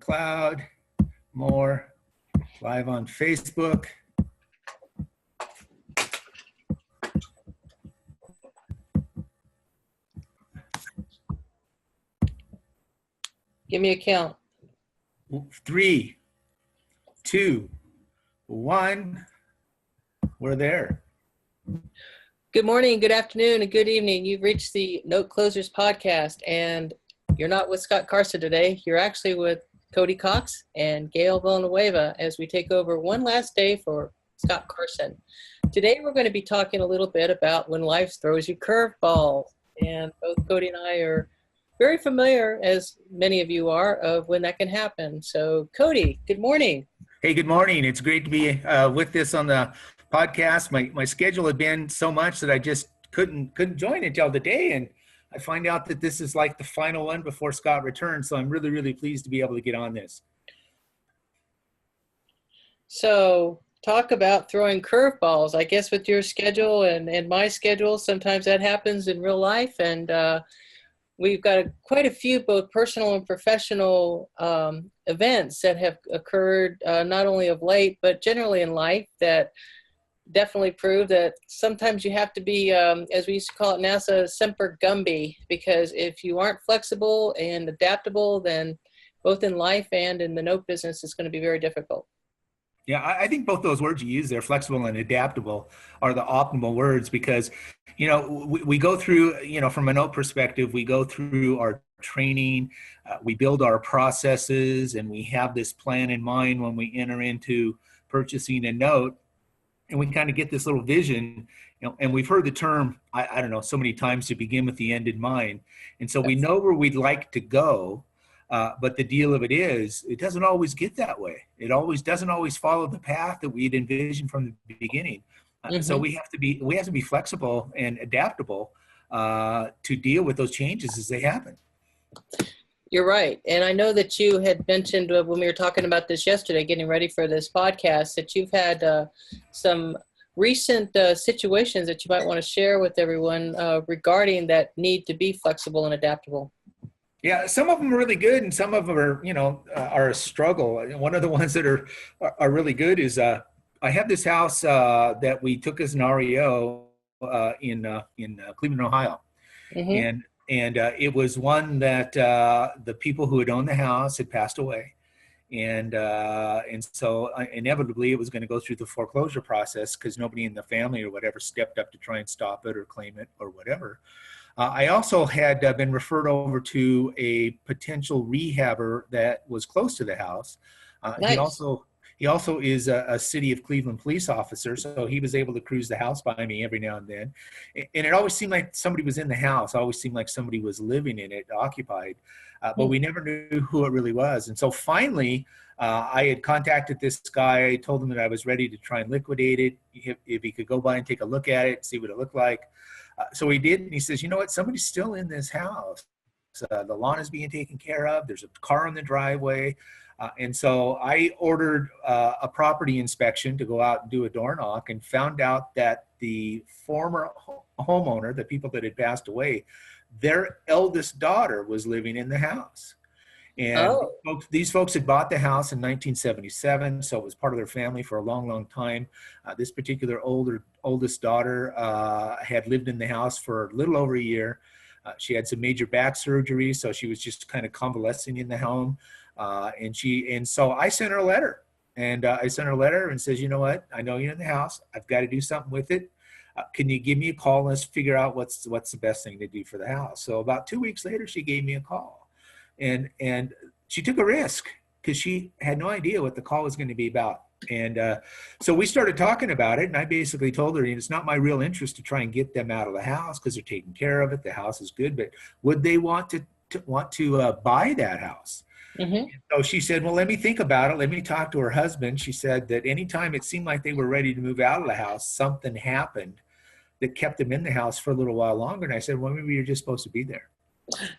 SoundCloud, more, live on Facebook. Give me a count. 3, 2, 1. We're there. Good morning, good afternoon, and good evening. You've reached the Note Closers podcast, and you're not with Scott Carson today. You're actually with Cody Cox and Gail Villanueva as we take over one last day for Scott Carson. Today we're going to be talking a little bit about when life throws you curveballs, and both Cody and I are very familiar, as many of you are, of when that can happen. So Cody, good morning. Hey, good morning. It's great to be with this on the podcast. My schedule had been so much that I just couldn't join until today, and I find out that this is like the final one before Scott returns. So I'm really, really pleased to be able to get on this. So talk about throwing curveballs. I guess with your schedule and my schedule, sometimes that happens in real life, and we've got quite a few both personal and professional events that have occurred not only of late, but generally in life that definitely prove that sometimes you have to be, as we used to call it NASA, semper gumby, because if you aren't flexible and adaptable, then both in life and in the note business, it's going to be very difficult. Yeah, I think both those words you use there, flexible and adaptable, are the optimal words because, we go through, from a note perspective, we go through our training, we build our processes, and we have this plan in mind when we enter into purchasing a note, and we kind of get this little vision, and we've heard the term, I don't know, so many times, to begin with the end in mind. And so we know where we'd like to go. But the deal of it is, it doesn't always get that way. It doesn't always follow the path that we'd envisioned from the beginning. So we have to be flexible and adaptable to deal with those changes as they happen. You're right. And I know that you had mentioned when we were talking about this yesterday, getting ready for this podcast, that you've had some recent situations that you might want to share with everyone regarding that need to be flexible and adaptable. Yeah, some of them are really good, and some of them are, are a struggle. One of the ones that are really good is I have this house that we took as an REO in Cleveland, Ohio, and it was one that the people who had owned the house had passed away, and so inevitably it was going to go through the foreclosure process because nobody in the family or whatever stepped up to try and stop it or claim it or whatever. I also had been referred over to a potential rehabber that was close to the house. Nice. He also is a city of Cleveland police officer, so he was able to cruise the house by me every now and then. And it always seemed like somebody was in the house. It always seemed like somebody was living in it, occupied. But we never knew who it really was. And so finally, I had contacted this guy. I told him that I was ready to try and liquidate it, if he could go by and take a look at it, see what it looked like. So he did, and he says, you know what, somebody's still in this house. The lawn is being taken care of. There's a car in the driveway. And so I ordered a property inspection to go out and do a door knock, and found out that the former homeowner, the people that had passed away, their eldest daughter was living in the house. And these folks had bought the house in 1977, so it was part of their family for a long, long time. This particular oldest daughter had lived in the house for a little over a year. She had some major back surgery, so she was just kind of convalescing in the home. And so I sent her a letter, and and says, you know what? I know you're in the house. I've got to do something with it. Can you give me a call? Let's figure out what's the best thing to do for the house. So about 2 weeks later, she gave me a call. And she took a risk because she had no idea what the call was going to be about. And so we started talking about it, and I basically told her, it's not my real interest to try and get them out of the house because they're taking care of it. The house is good, but would they want to buy that house? So she said, well, let me think about it. Let me talk to her husband. She said that anytime it seemed like they were ready to move out of the house, something happened that kept them in the house for a little while longer. And I said, well, maybe you're just supposed to be there.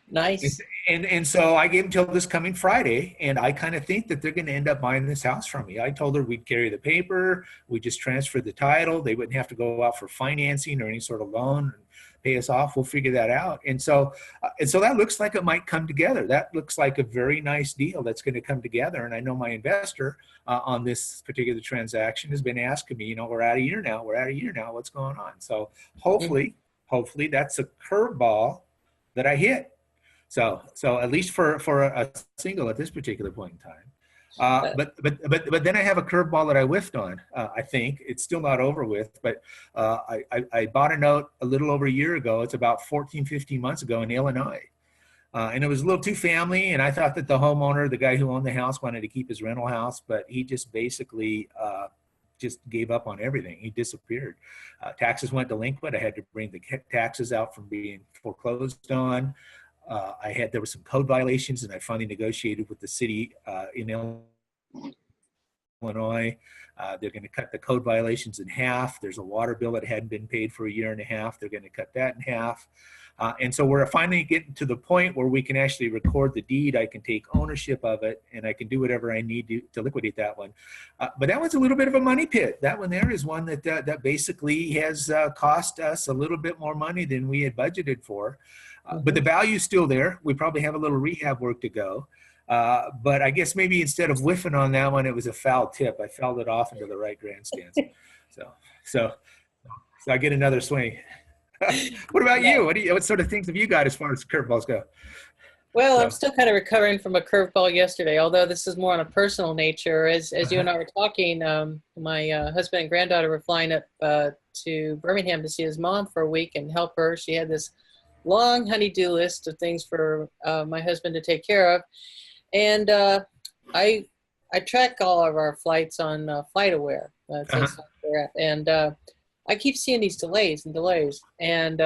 Nice. And so I gave them till this coming Friday, and I kind of think that they're going to end up buying this house from me. I told her we'd carry the paper, we just transfer the title. They wouldn't have to go out for financing or any sort of loan and pay us off. We'll figure that out. And so that looks like it might come together. That looks like a very nice deal that's going to come together. And I know my investor on this particular transaction has been asking me, we're out a year now. We're out a year now. What's going on? So hopefully that's a curveball that I hit. So at least for a single at this particular point in time. But then I have a curveball that I whiffed on. I think it's still not over with, but I bought a note a little over a year ago. It's about 14, 15 months ago in Illinois. And it was a little too family. And I thought that the homeowner, the guy who owned the house, wanted to keep his rental house, but he just basically just gave up on everything. He disappeared. Taxes went delinquent. I had to bring the taxes out from being foreclosed on. There were some code violations, and I finally negotiated with the city in Illinois. They're going to cut the code violations in half. There's a water bill that hadn't been paid for a year and a half. They're going to cut that in half. And so we're finally getting to the point where we can actually record the deed. I can take ownership of it, and I can do whatever I need to liquidate that one. But that one's a little bit of a money pit. That one there is one that basically has cost us a little bit more money than we had budgeted for. But the value's still there. We probably have a little rehab work to go. But I guess maybe instead of whiffing on that one, it was a foul tip. I fouled it off into the right grandstands. So I get another swing. What about you? What sort of things have you got as far as curveballs go? Well, I'm still kind of recovering from a curveball yesterday, although this is more on a personal nature. As you and I were talking, my husband and granddaughter were flying up to Birmingham to see his mom for a week and help her. She had this long honey-do list of things for my husband to take care of. And I track all of our flights on FlightAware. And I keep seeing these delays. And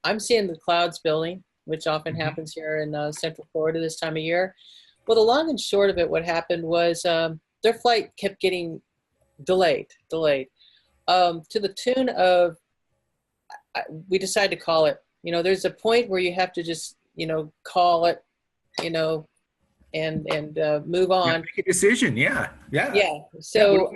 I'm seeing the clouds building, which often happens here in Central Florida this time of year. Well, the long and short of it, what happened was their flight kept getting delayed, to the tune of, we decided to call it. There's a point where you have to just, call it, and move on. Make a decision. Yeah. So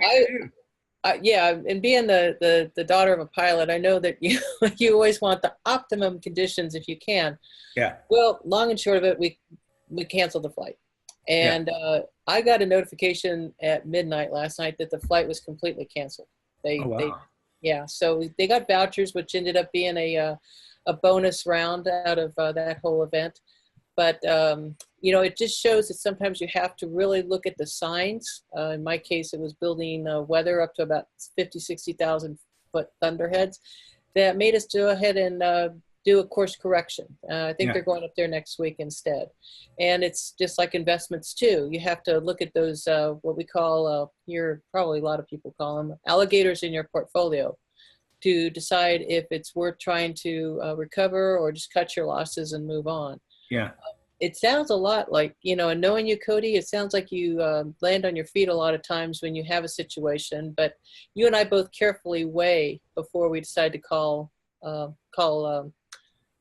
and being the daughter of a pilot, I know that you always want the optimum conditions if you can. Yeah. Well, long and short of it, we canceled the flight, and I got a notification at midnight last night that the flight was completely canceled. So they got vouchers, which ended up being a bonus round out of that whole event. But, it just shows that sometimes you have to really look at the signs. In my case, it was building weather up to about 50, 60,000 foot thunderheads that made us go ahead and do a course correction. I think they're going up there next week instead. And it's just like investments too. You have to look at those, what we call, here, probably a lot of people call them alligators in your portfolio, to decide if it's worth trying to recover or just cut your losses and move on. Yeah. It sounds a lot like, and knowing you, Cody, it sounds like you land on your feet a lot of times when you have a situation, but you and I both carefully weigh before we decide to call a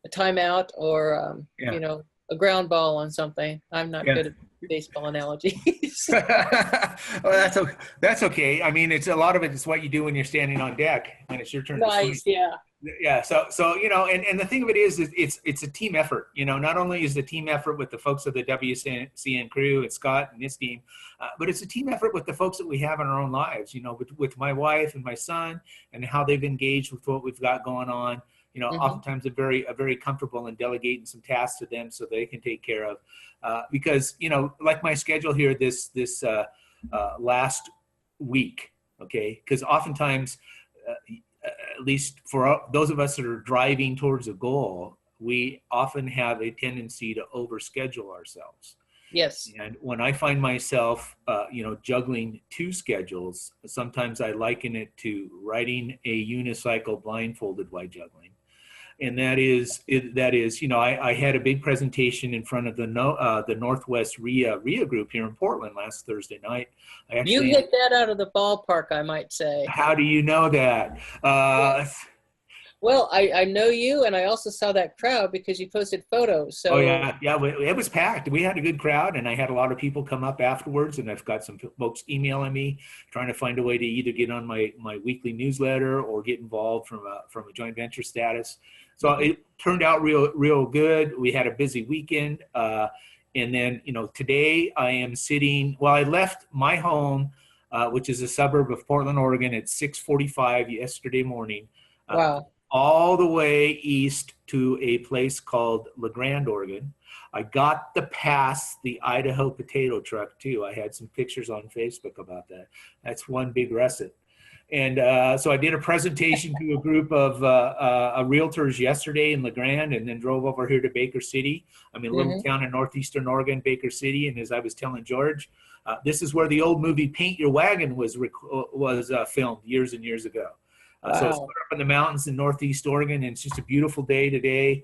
timeout or, a ground ball on something. I'm not good at baseball analogies. Well, that's okay. I mean, it's a lot of it is what you do when you're standing on deck and it's your turn to swing. Yeah. So and the thing of it is it's a team effort. Not only is the team effort with the folks of the WCN crew and Scott and his team, but it's a team effort with the folks that we have in our own lives. With my wife and my son and how they've engaged with what we've got going on. Oftentimes they're very comfortable in delegating some tasks to them so they can take care of. Because like my schedule here this last week, okay? Because oftentimes, at least for those of us that are driving towards a goal, we often have a tendency to overschedule ourselves. Yes. And when I find myself, juggling two schedules, sometimes I liken it to riding a unicycle blindfolded while juggling. And that is, I had a big presentation in front of the Northwest RIA group here in Portland last Thursday night. You hit that out of the ballpark, I might say. How do you know that? Well, I know you, and I also saw that crowd because you posted photos. Oh So, yeah, yeah. It was packed. We had a good crowd, and I had a lot of people come up afterwards. And I've got some folks emailing me, trying to find a way to either get on my weekly newsletter or get involved from a joint venture status. So mhm. it turned out real good. We had a busy weekend, and then today I am sitting. Well, I left my home, which is a suburb of Portland, Oregon, at 6:45 yesterday morning. Uh, Wow. all the way east to a place called La Grande, Oregon. I got to pass the Idaho potato truck too. I had some pictures on Facebook about that. That's one big russet. And so I did a presentation to a group of realtors yesterday in La Grande, and then drove over here to Baker City. I'm in a little Hmm. town in northeastern Oregon, Baker City. And as I was telling George, this is where the old movie Paint Your Wagon was filmed years and years ago. So it's Wow. up in the mountains in northeast Oregon, and it's just a beautiful day today.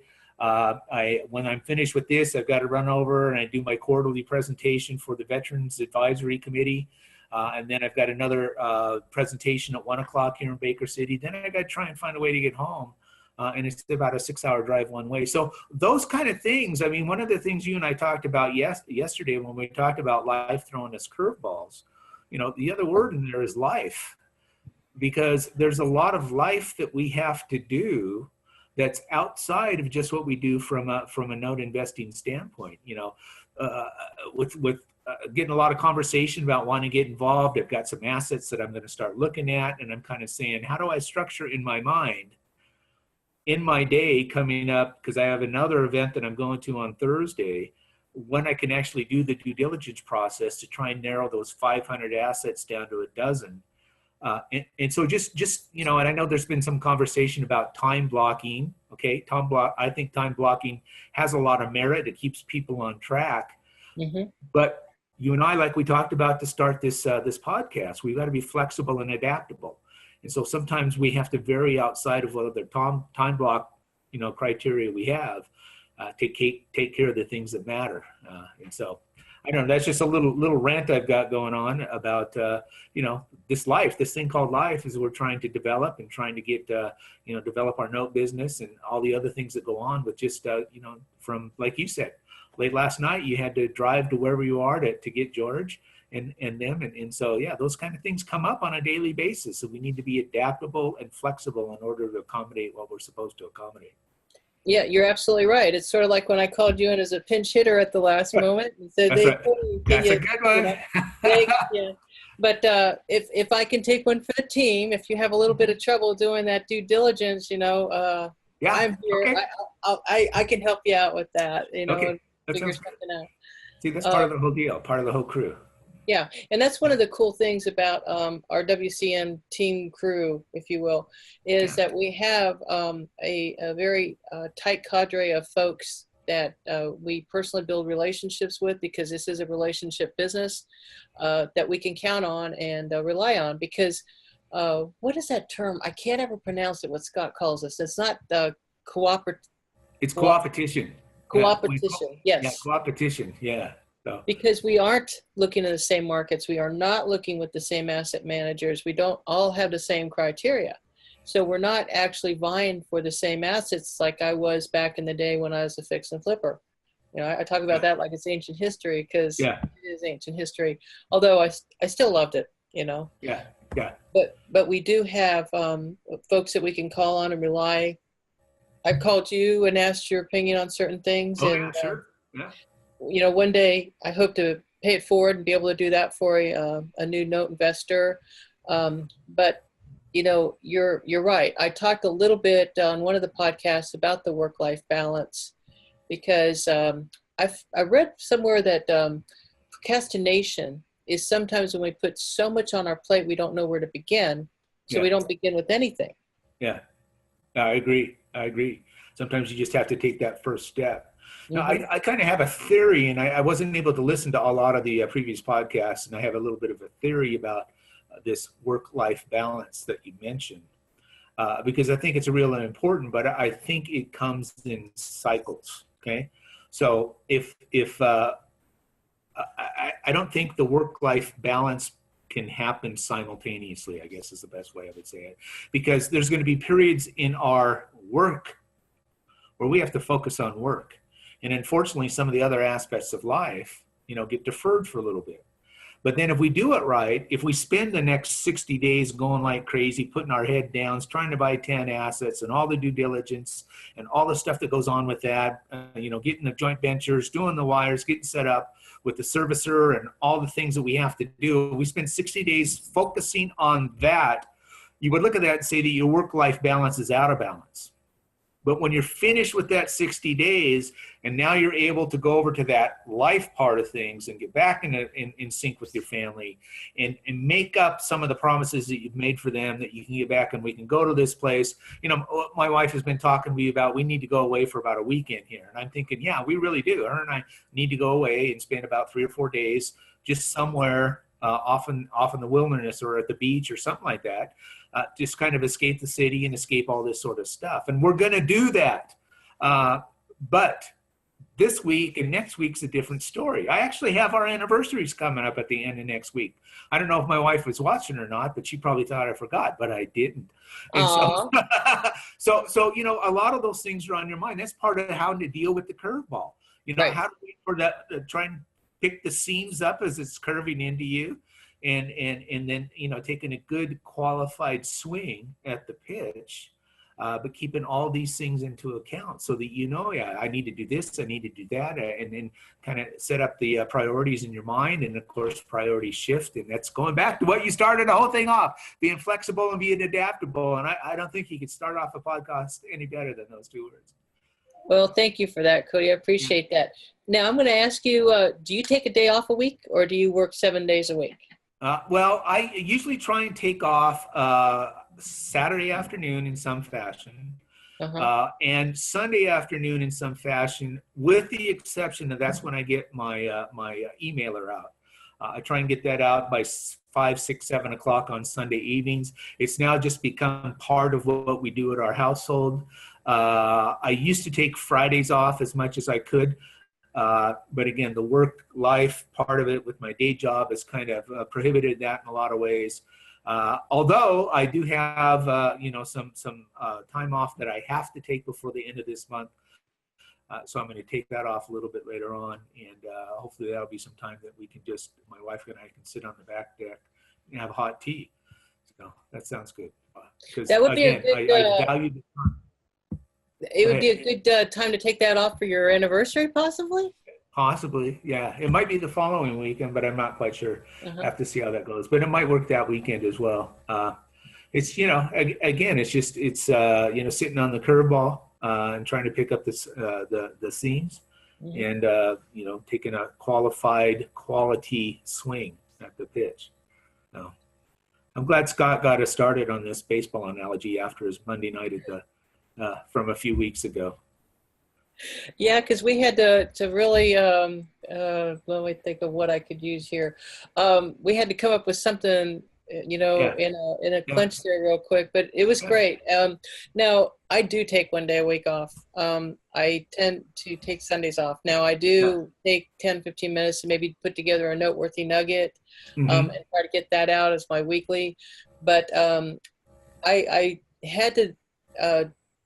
When I'm finished with this, I've got to run over and I do my quarterly presentation for the Veterans Advisory Committee. And then I've got another presentation at 1 o'clock here in Baker City. Then I got to try and find a way to get home. And it's about a 6-hour drive one way. So those kind of things, I mean, one of the things you and I talked about yesterday when we talked about life throwing us curveballs, the other word in there is life, because there's a lot of life that we have to do that's outside of just what we do from a note investing standpoint. Uh, with getting a lot of conversation about wanting to get involved. I've got some assets that I'm going to start looking at, and I'm kind of saying, how do I structure in my mind, in my day coming up, because I have another event that I'm going to on Thursday, when I can actually do the due diligence process to try and narrow those 500 assets down to a dozen. And so just and I know there's been some conversation about time blocking. Okay, I think time blocking has a lot of merit. It keeps people on track. Hmm. But you and I, like we talked about to start this podcast, we've got to be flexible and adaptable. And so sometimes we have to vary outside of what other time block criteria we have to take care of the things that matter. And so I don't know. That's just a little rant I've got going on about this thing called life, is we're trying to develop and trying to get develop our note business and all the other things that go on with just from, like you said, late last night you had to drive to wherever you are to get George and them, and so yeah, those kind of things come up on a daily basis. So we need to be adaptable and flexible in order to accommodate what we're supposed to accommodate. Yeah, you're absolutely right. It's sort of like when I called you in as a pinch hitter at the last moment and said, That's "Hey, right. Cody, can That's a you, good you one. know, yeah." But if I can take one for the team, if you have a little bit of trouble doing that due diligence, Yeah. I'm here. Okay. I can help you out with that, Okay. and That figure sounds good. something out. See, that's part of Um, the whole deal, part of the whole crew. Yeah, and that's one of the cool things about our WCN team crew, if you will, is Yeah. that we have a very tight cadre of folks that we personally build relationships with, because this is a relationship business that we can count on and rely on. Because what is that term? I can't ever pronounce it, what Scott calls us. It's not cooperative. It's co-opetition. Yeah. Coopetition, Yeah. yes. Co-opetition. Yeah. So, Because we aren't looking at the same markets. We are not looking with the same asset managers. We don't all have the same criteria. So we're not actually vying for the same assets like I was back in the day when I was a fix and flipper. I talk about that like it's ancient history, because yeah. it is ancient history, although I still loved it. Yeah. Yeah. But we do have folks that we can call on and rely. I've called you and asked your opinion on certain things, Oh, yeah. and Sure. Yeah. one day I hope to pay it forward and be able to do that for a new note investor. But you're right. I talked a little bit on one of the podcasts about the work-life balance, because I read somewhere that procrastination is sometimes when we put so much on our plate we don't know where to begin, so Yeah. we don't begin with anything. Yeah. I agree. Sometimes you just have to take that first step. Now, Hmm. I kind of have a theory, and I wasn't able to listen to a lot of the previous podcasts, and I have a little bit of a theory about this work-life balance that you mentioned, because I think it's real and important, but I think it comes in cycles. Okay, so if I don't think the work-life balance can happen simultaneously, I guess is the best way I would say it. Because there's going to be periods in our work where we have to focus on work. And unfortunately, some of the other aspects of life, get deferred for a little bit. But then if we do it right, if we spend the next 60 days going like crazy, putting our head down, trying to buy 10 assets and all the due diligence and all the stuff that goes on with that, getting the joint ventures, doing the wires, getting set up with the servicer and all the things that we have to do, we spend 60 days focusing on that. You would look at that and say that your work-life balance is out of balance. But when you're finished with that 60 days and now you're able to go over to that life part of things and get back in sync with your family and make up some of the promises that you've made for them, that you can get back and we can go to this place. My wife has been talking to me about, we need to go away for about a weekend here. And I'm thinking, yeah, we really do. Her and I need to go away and spend about 3 or 4 days just somewhere off in the wilderness or at the beach or something like that. Just kind of escape the city and escape all this sort of stuff. And we're going to do that. But this week and next week's a different story. I actually have our anniversaries coming up at the end of next week. I don't know if my wife was watching or not, but she probably thought I forgot, but I didn't. And so, a lot of those things are on your mind. That's part of how to deal with the curveball. Right. How to wait for that, try and pick the seams up as it's curving into you. And then, taking a good qualified swing at the pitch, but keeping all these things into account so that, I need to do this, I need to do that, and then kind of set up the priorities in your mind. And of course, priorities shift. And that's going back to what you started the whole thing off, being flexible and being adaptable. And I don't think you could start off a podcast any better than those 2 words. Well, thank you for that, Cody. I appreciate that. Now, I'm going to ask you, do you take a day off a week or do you work 7 days a week? Well, I usually try and take off Saturday afternoon in some fashion, and Sunday afternoon in some fashion, with the exception that that's when I get my emailer out. I try and get that out by 5, 6, 7 o'clock on Sunday evenings. It's now just become part of what we do at our household. I used to take Fridays off as much as I could. But again, the work life part of it with my day job has kind of prohibited that in a lot of ways. Although I do have, some time off that I have to take before the end of this month. So I'm going to take that off a little bit later on. And hopefully that'll be some time that we can my wife and I can sit on the back deck and have hot tea. So that sounds good. That would be again, a good, I value the time. it would be a good time to take that off for your anniversary, possibly? Possibly, yeah. It might be the following weekend, but I'm not quite sure. I have to see how that goes. But it might work that weekend as well. It's, again, it's sitting on the curveball and trying to pick up the seams and, taking a quality swing at the pitch. So I'm glad Scott got us started on this baseball analogy after his Monday night from a few weeks ago. Yeah, because we had to really, let me think of what I could use here. We had to come up with something, in a clinch there real quick, but it was great. Now, I do take 1 day a week off. I tend to take Sundays off. Now, I do take 10, 15 minutes to maybe put together a noteworthy nugget and try to get that out as my weekly. But I had to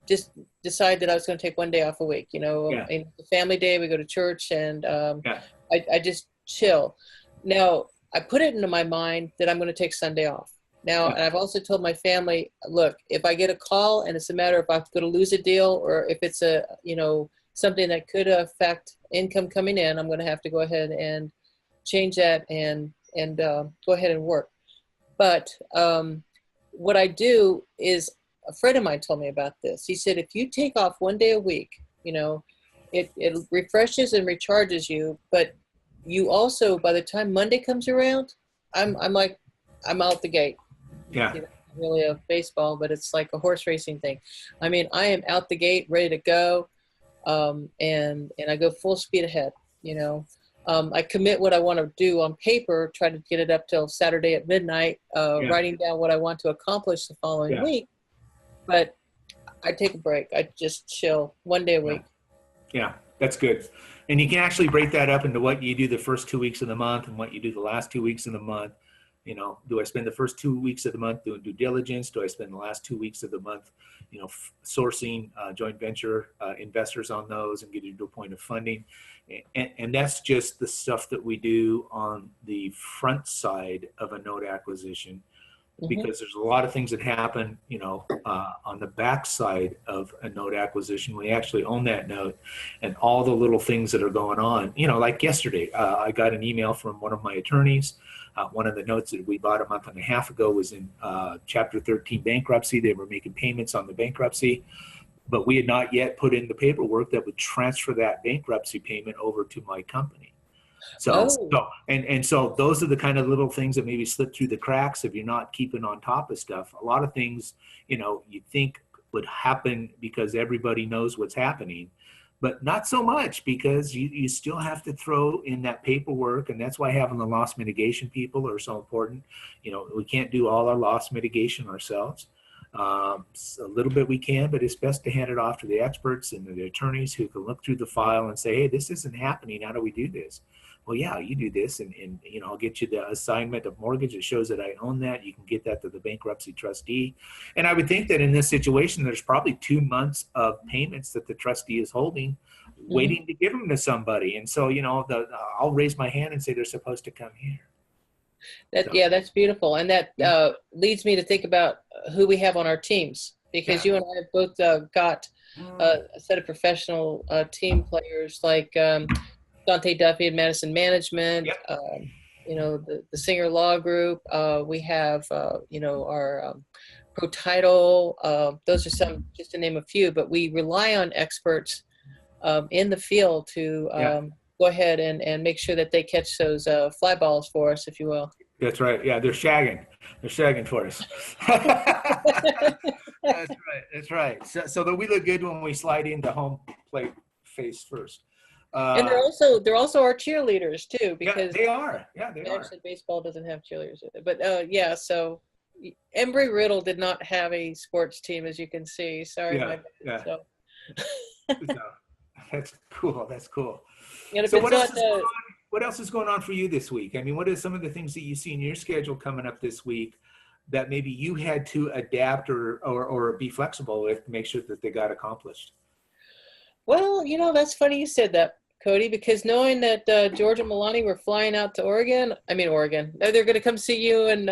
just decide that I was going to take 1 day off a week. In the family day, we go to church and I just chill. Now, I put it into my mind that I'm going to take Sunday off. Now, and I've also told my family, look, if I get a call and it's a matter of I'm going to lose a deal or if it's something that could affect income coming in, I'm going to have to go ahead and change that and go ahead and work. But what I do is, a friend of mine told me about this. He said, if you take off 1 day a week, it refreshes and recharges you, but you also, by the time Monday comes around, I'm out the gate. Yeah. Really a baseball, but it's like a horse racing thing. I mean, I am out the gate, ready to go. And I go full speed ahead, I commit what I want to do on paper, try to get it up till Saturday at midnight, writing down what I want to accomplish the following week. But I take a break. I just chill 1 day a week. Yeah, that's good. And you can actually break that up into what you do the first 2 weeks of the month and what you do the last 2 weeks of the month. Do I spend the first 2 weeks of the month doing due diligence? Do I spend the last 2 weeks of the month, sourcing joint venture investors on those and getting to a point of funding? And that's just the stuff that we do on the front side of a note acquisition, because there's a lot of things that happen, on the back side of a note acquisition. We actually own that note, and all the little things that are going on, like yesterday, I got an email from one of my attorneys. One of the notes that we bought a month and a half ago was in Chapter 13 bankruptcy. They were making payments on the bankruptcy, but we had not yet put in the paperwork that would transfer that bankruptcy payment over to my company. So those are the kind of little things that maybe slip through the cracks if you're not keeping on top of stuff. A lot of things, you think would happen because everybody knows what's happening, but not so much, because you still have to throw in that paperwork. And that's why having the loss mitigation people are so important. We can't do all our loss mitigation ourselves. A little bit we can, but it's best to hand it off to the experts and the attorneys who can look through the file and say, hey, this isn't happening. How do we do this? Well, yeah, you do this, and I'll get you the assignment of mortgage that shows that I own that. You can get that to the bankruptcy trustee. And I would think that in this situation, there's probably 2 months of payments that the trustee is holding, waiting to give them to somebody. And so, I'll raise my hand and say they're supposed to come here. Yeah, that's beautiful. And that leads me to think about who we have on our teams, because you and I have both got a set of professional team players like Dante Duffy and Madison Management, the Singer Law Group. We have, our Pro Title. Those are some, just to name a few, but we rely on experts in the field to go ahead and make sure that they catch those fly balls for us, if you will. That's right. Yeah, they're shagging. They're shagging for us. That's right. So that we look good when we slide into home plate face first. And they're also our cheerleaders too, because they are. Yeah, they are. Actually, baseball doesn't have cheerleaders with it, but so Embry-Riddle did not have a sports team, as you can see. Sorry, my bad. So. That's cool. That's cool. And so what else is going on for you this week? I mean, what are some of the things that you see in your schedule coming up this week that maybe you had to adapt or be flexible with to make sure that they got accomplished? Well, that's funny you said that, Cody, because knowing that George and Milani were flying out to Oregon, they're going to come see you and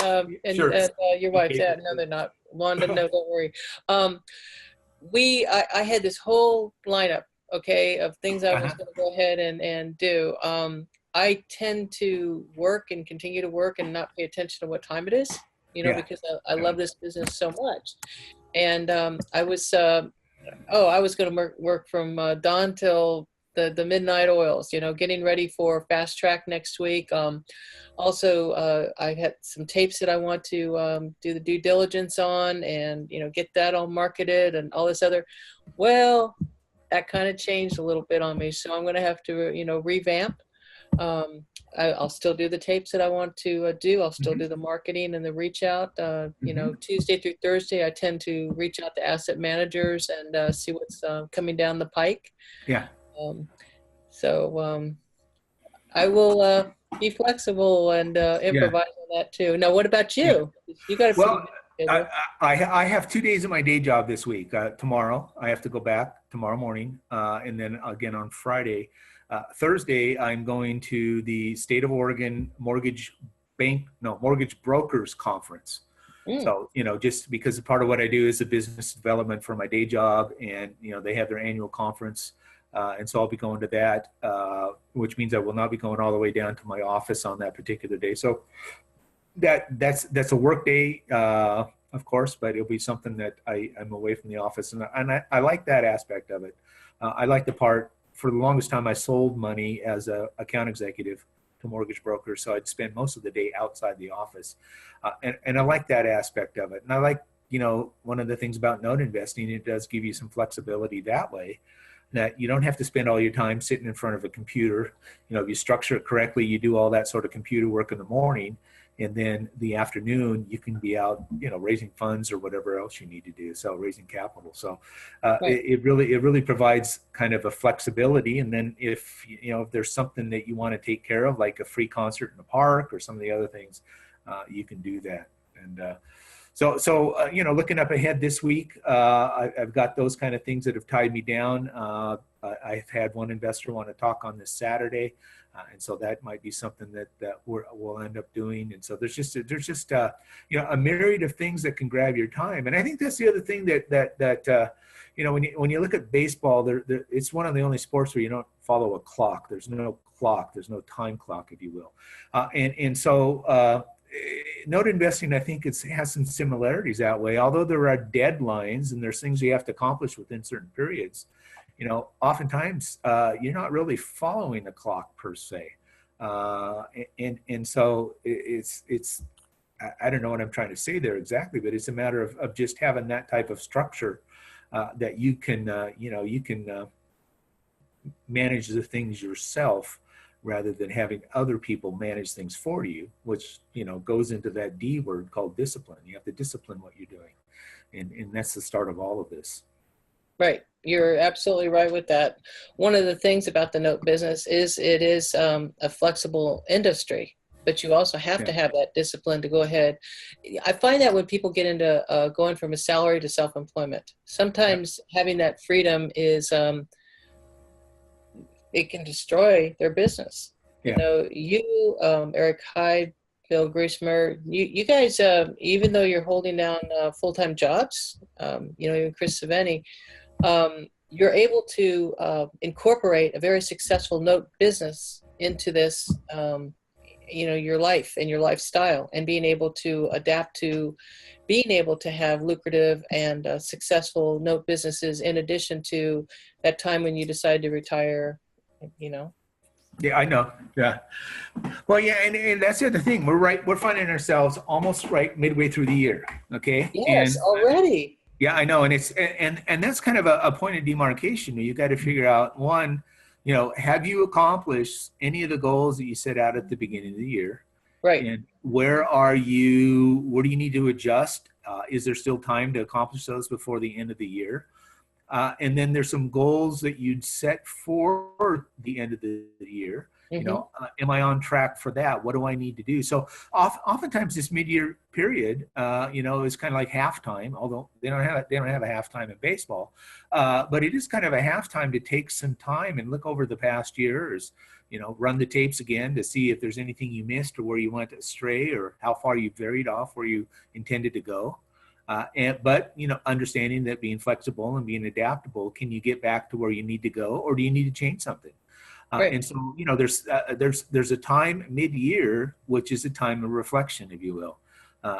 sure. Your wife. Yeah, no, they're not. Wanda, no, don't worry. I had this whole lineup, of things I was going to go ahead and do. I tend to work and continue to work and not pay attention to what time it is, because I love this business so much. And I was going to work from dawn till the midnight oils, getting ready for Fast Track next week. Also, I had some tapes that I want to do the due diligence on and, get that all marketed and all this other. Well, that kind of changed a little bit on me. So I'm going to have to, revamp. I'll still do the tapes that I want to do. I'll still do the marketing and the reach out. Tuesday through Thursday, I tend to reach out to asset managers and see what's coming down the pike. Yeah. I will be flexible and improvise on that too. Now, what about you? You got I have 2 days of my day job this week. Tomorrow, I have to go back tomorrow morning, and then again on Friday. Thursday, I'm going to the State of Oregon Mortgage Brokers Conference. So, just because part of what I do is the business development for my day job, and, they have their annual conference. And so I'll be going to that, which means I will not be going all the way down to my office on that particular day. So that's a work day, of course, but it'll be something that I'm away from the office. And I like that aspect of it. I like the part, for the longest time, I sold money as a account executive to mortgage brokers. So I'd spend most of the day outside the office. And I like that aspect of it. And I like, one of the things about note investing, it does give you some flexibility that way, that you don't have to spend all your time sitting in front of a computer. If you structure it correctly, you do all that sort of computer work in the morning, and then the afternoon you can be out, raising funds or whatever else you need to do. So raising capital. So it really provides kind of a flexibility. And then if there's something that you want to take care of, like a free concert in the park or some of the other things, you can do that. And looking up ahead this week, I've got those kind of things that have tied me down. I've had one investor want to talk on this Saturday, and so that might be something that we'll end up doing. And so there's just a myriad of things that can grab your time. And I think that's the other thing that when you look at baseball, it's one of the only sports where you don't follow a clock. There's no clock. There's no time clock, if you will. Note investing, I think has some similarities that way. Although there are deadlines and there's things you have to accomplish within certain periods, oftentimes you're not really following the clock per se. So it's I don't know what I'm trying to say there exactly, but it's a matter of just having that type of structure that you can manage the things yourself, rather than having other people manage things for you, which, goes into that D word called discipline. You have to discipline what you're doing. And that's the start of all of this. Right. You're absolutely right with that. One of the things about the note business is it is a flexible industry, but you also have to have that discipline to go ahead. I find that when people get into going from a salary to self-employment, sometimes having that freedom is, it can destroy their business. You, Eric Hyde, Bill Griesemer, you guys, even though you're holding down full-time jobs, even Chris Saveni, you're able to incorporate a very successful note business into this, your life and your lifestyle, and being able to adapt to being able to have lucrative and successful note businesses in addition to that time when you decide to retire. Yeah, I know. Yeah. Well, yeah, and that's the other thing. We're finding ourselves almost right midway through the year. Okay. Yes, already. Yeah, I know. And and that's kind of a point of demarcation. You got to figure out, one, have you accomplished any of the goals that you set out at the beginning of the year? Right. And where do you need to adjust? Is there still time to accomplish those before the end of the year? And then there's some goals that you'd set for the end of the year. Mm-hmm. Am I on track for that? What do I need to do? So oftentimes this mid-year period, is kind of like halftime, although they don't have a halftime in baseball, but it is kind of a halftime to take some time and look over the past years, run the tapes again to see if there's anything you missed or where you went astray or how far you varied off where you intended to go. But understanding that being flexible and being adaptable, can you get back to where you need to go, or do you need to change something? Right. And so, there's a time mid-year, which is a time of reflection, if you will.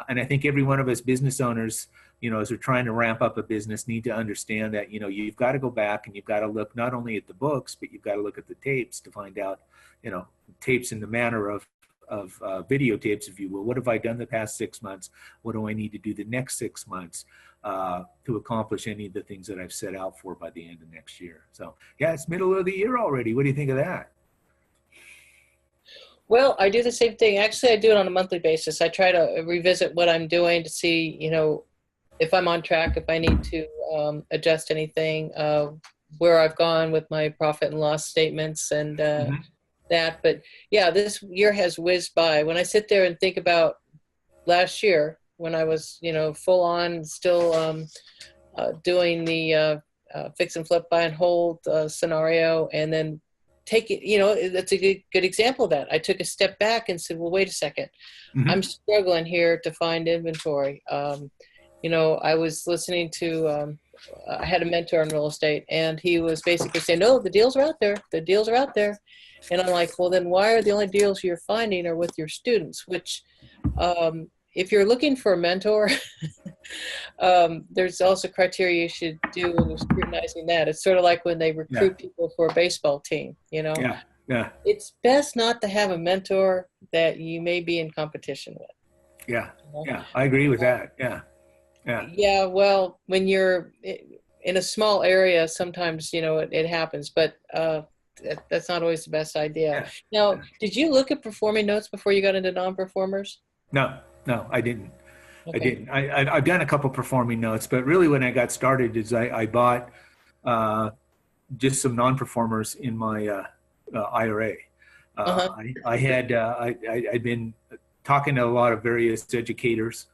And I think every one of us business owners, as we're trying to ramp up a business, need to understand that, you've got to go back and you've got to look not only at the books, but you've got to look at the tapes to find out, tapes in the manner of videotapes, if you will. What have I done the past 6 months? What do I need to do the next 6 months to accomplish any of the things that I've set out for by the end of next year? So yeah, it's middle of the year already. What do you think of that? Well, I do the same thing. Actually, I do it on a monthly basis. I try to revisit what I'm doing to see, if I'm on track, if I need to adjust anything, where I've gone with my profit and loss statements and that. But yeah, this year has whizzed by. When I sit there and think about last year, when I was, full on still doing the fix and flip, buy and hold scenario, and then take it, that's a good example of that. I took a step back and said, well, wait a second. I'm struggling here to find inventory. I was listening to, I had a mentor in real estate, and he was basically saying, no, the deals are out there. The deals are out there. And I'm like, well, then why are the only deals you're finding are with your students? Which, if you're looking for a mentor, there's also criteria you should do when you're scrutinizing that. It's sort of like when they recruit people for a baseball team, Yeah. It's best not to have a mentor that you may be in competition with. Yeah. Yeah. I agree with that. Yeah. Yeah. Yeah. Well, when you're in a small area, sometimes, it happens, but that's not always the best idea. Yeah. Now, did you look at performing notes before you got into non-performers? No, I didn't. Okay. I didn't. I've done a couple performing notes, but really when I got started is I bought just some non-performers in my IRA. I'd been talking to a lot of various educators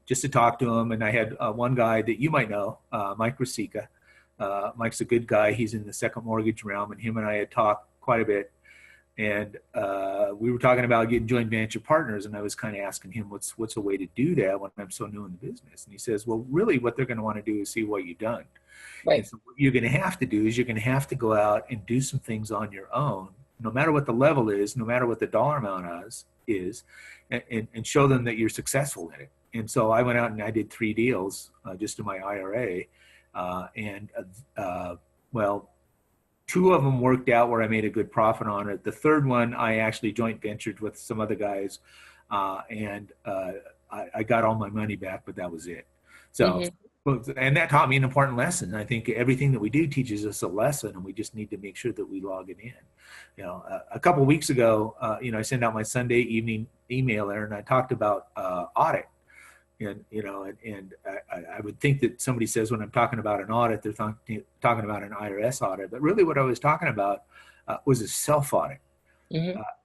just to talk to them. And I had one guy that you might know, Mike Rasica. Mike's a good guy. He's in the second mortgage realm, and him and I had talked quite a bit. And we were talking about getting joint venture partners, and I was kind of asking him what's a way to do that when I'm so new in the business. And he says, well, really what they're going to want to do is see what you've done. Right. And so what you're going to have to do is you're going to have to go out and do some things on your own, no matter what the level is, no matter what the dollar amount is, and show them that you're successful in it. And so I went out and I did 3 deals just in my IRA. Well, 2 of them worked out where I made a good profit on it. The third one, I actually joint ventured with some other guys, and I got all my money back, but that was it. So, and that taught me an important lesson. I think everything that we do teaches us a lesson, and we just need to make sure that we log it in. You know, a couple of weeks ago, I sent out my Sunday evening email there, and I talked about audit. And, I would think that somebody says when I'm talking about an audit, they're talking about an IRS audit. But really what I was talking about was a self-audit.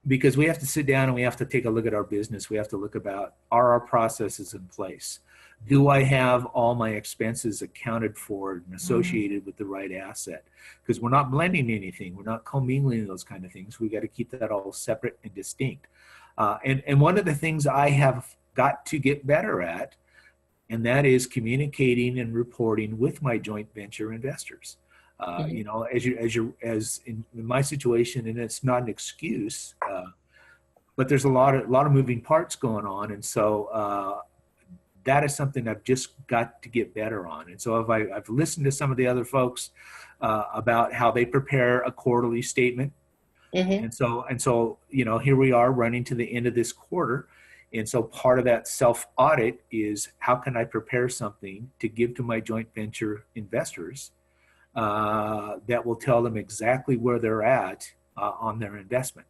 Because we have to sit down and we have to take a look at our business. We have to look about, are our processes in place? Do I have all my expenses accounted for and associated with the right asset? Because we're not blending anything. We're not commingling those kind of things. We got to keep that all separate and distinct. And one of the things I have got to get better at, and that is communicating and reporting with my joint venture investors. As in my situation, and it's not an excuse, but there's a lot of moving parts going on, and so that is something I've just got to get better on. And so I've listened to some of the other folks about how they prepare a quarterly statement, and so here we are running to the end of this quarter. And so part of that self-audit is how can I prepare something to give to my joint venture investors that will tell them exactly where they're at on their investment.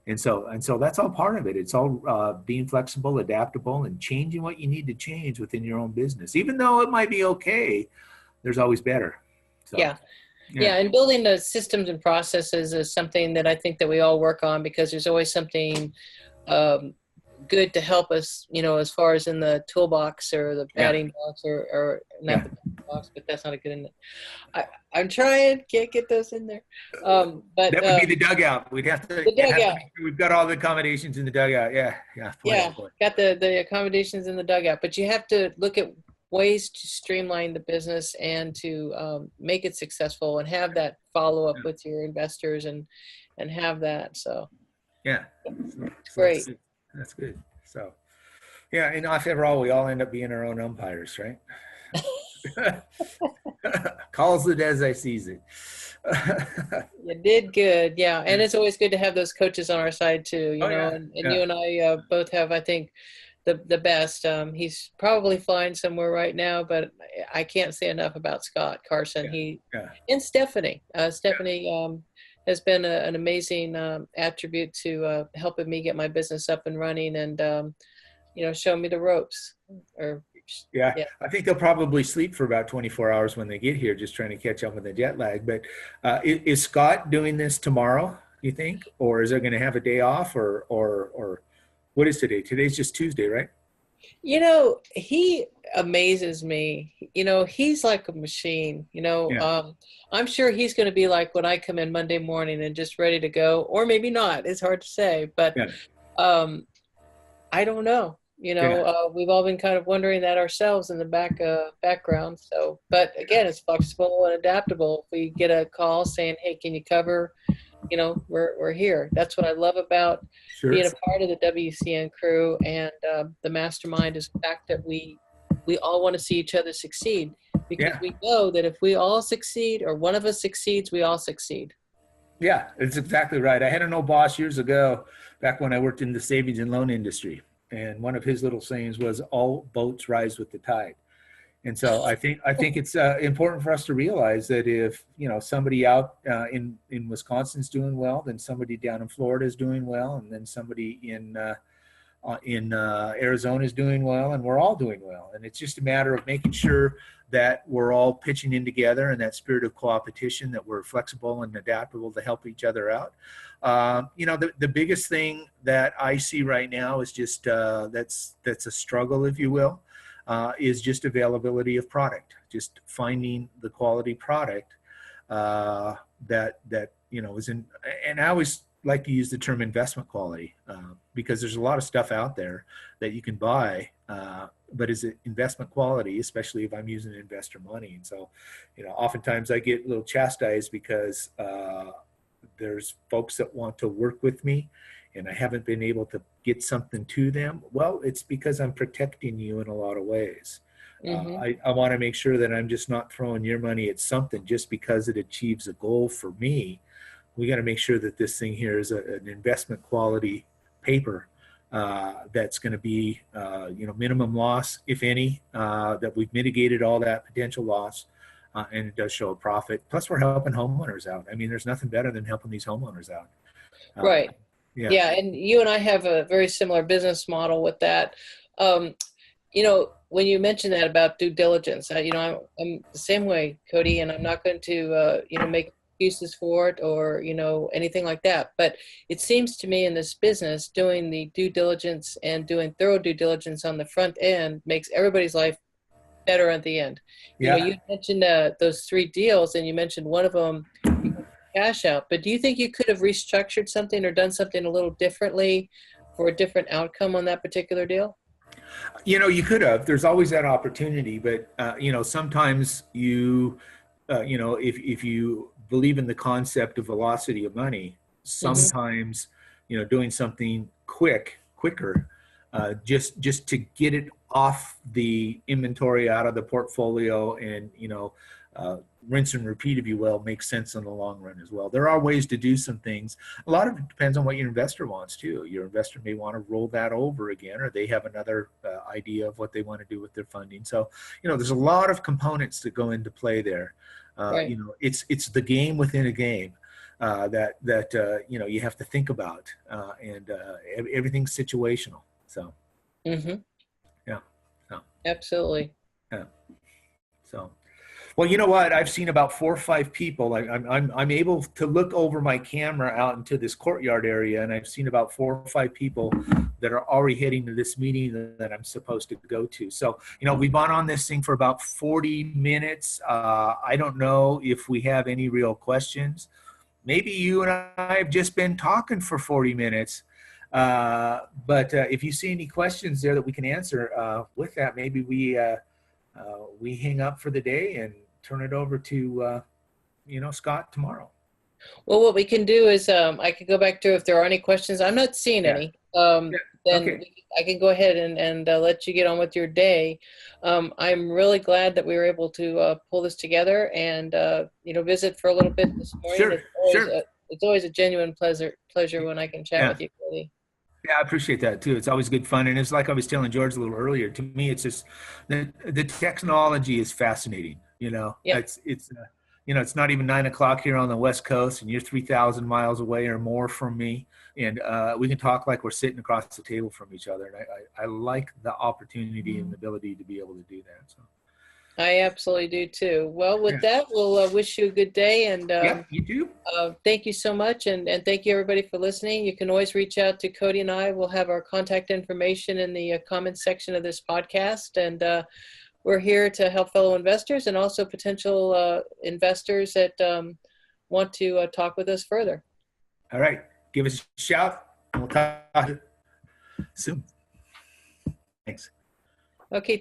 And so that's all part of it. It's all being flexible, adaptable, and changing what you need to change within your own business. Even though it might be okay, there's always better. So, yeah. And building the systems and processes is something that I think that we all work on, because there's always something good to help us, as far as in the toolbox or the batting box or not the batting box, but that's not a good. I'm trying, can't get those in there. But that would be the dugout. We'd have to. The dugout. We've got all the accommodations in the dugout. Yeah. Got the accommodations in the dugout, but you have to look at ways to streamline the business and to make it successful and have that follow up with your investors and have that. So. Yeah. It's great. That's good. So, yeah, and after all, we all end up being our own umpires, right? Calls it as I sees it. You did good, yeah. And it's always good to have those coaches on our side too, you know. And you and I both have, I think, the best. He's probably flying somewhere right now, but I can't say enough about Scott Carson. And Stephanie. Stephanie has been an amazing attribute to helping me get my business up and running and, show me the ropes. I think they'll probably sleep for about 24 hours when they get here, just trying to catch up with the jet lag. But is Scott doing this tomorrow, you think? Or is there going to have a day off or what is today? Today's just Tuesday, right? He amazes me. He's like a machine, I'm sure he's going to be like when I come in Monday morning and just ready to go, or maybe not. It's hard to say, but I don't know. We've all been kind of wondering that ourselves in the background. So, but again, it's flexible and adaptable. If we get a call saying, "Hey, can you cover?" We're here. That's what I love about being a part of the WCN crew and the mastermind, is the fact that we all want to see each other succeed, because we know that if we all succeed or one of us succeeds, we all succeed. Yeah, it's exactly right. I had an old boss years ago, back when I worked in the savings and loan industry. And one of his little sayings was, all boats rise with the tide. And so I think it's important for us to realize that if, somebody out in Wisconsin's doing well, then somebody down in Florida is doing well, and then somebody in in Arizona is doing well, and we're all doing well. And it's just a matter of making sure that we're all pitching in together in that spirit of competition, that we're flexible and adaptable to help each other out. The biggest thing that I see right now is just that's a struggle, if you will, is just availability of product, just finding the quality product that is in. And I always like to use the term investment quality because there's a lot of stuff out there that you can buy, but is it investment quality, especially if I'm using investor money? And so, oftentimes I get a little chastised because there's folks that want to work with me and I haven't been able to get something to them. Well, it's because I'm protecting you in a lot of ways. I want to make sure that I'm just not throwing your money at something just because it achieves a goal for me. We got to make sure that this thing here is an investment quality paper that's going to be, minimum loss, if any, that we've mitigated all that potential loss, and it does show a profit. Plus, we're helping homeowners out. I mean, there's nothing better than helping these homeowners out. Right. Yeah. Yeah, and you and I have a very similar business model with that. When you mentioned that about due diligence, I'm the same way, Cody, and I'm not going to, make excuses for it or, anything like that. But it seems to me in this business, doing the due diligence and doing thorough due diligence on the front end makes everybody's life better at the end. Yeah. You mentioned those 3 deals, and you mentioned one of them cash out. But do you think you could have restructured something or done something a little differently for a different outcome on that particular deal? You could have. There's always that opportunity, but sometimes if you believe in the concept of velocity of money, sometimes doing something quicker, just to get it off the inventory, out of the portfolio, and rinse and repeat, if you will, makes sense in the long run as well. There are ways to do some things. A lot of it depends on what your investor wants too. Your investor may want to roll that over again, or they have another idea of what they want to do with their funding. So, there's a lot of components that go into play there. Right. It's the game within a game that you have to think about, and everything's situational. So, yeah, so, Absolutely. yeah, so. Well, you know what? I've seen about 4 or 5 people. I'm able to look over my camera out into this courtyard area, and I've seen about 4 or 5 people that are already heading to this meeting that I'm supposed to go to. So, we've been on this thing for about 40 minutes. I don't know if we have any real questions. Maybe you and I have just been talking for 40 minutes. But if you see any questions there that we can answer with that, maybe we hang up for the day and turn it over to, Scott tomorrow. Well, what we can do is I can go back to if there are any questions. I'm not seeing any. Then Okay. I can go ahead and let you get on with your day. I'm really glad that we were able to pull this together and visit for a little bit this morning. Sure. It's always a genuine pleasure when I can chat with you, Cody. Yeah, I appreciate that too. It's always good fun. And it's like I was telling George a little earlier, to me, it's just the technology is fascinating. Yeah. It's not even 9 o'clock here on the West Coast, and you're 3,000 miles away or more from me. And we can talk like we're sitting across the table from each other. And I like the opportunity and the ability to be able to do that. So. I absolutely do too. Well, with that, we'll wish you a good day. And you too. thank you so much. And thank you everybody for listening. You can always reach out to Cody and I. We'll have our contact information in the comments section of this podcast. And we're here to help fellow investors and also potential investors that want to talk with us further. All right. Give us a shout. We'll talk soon. Thanks. Okay.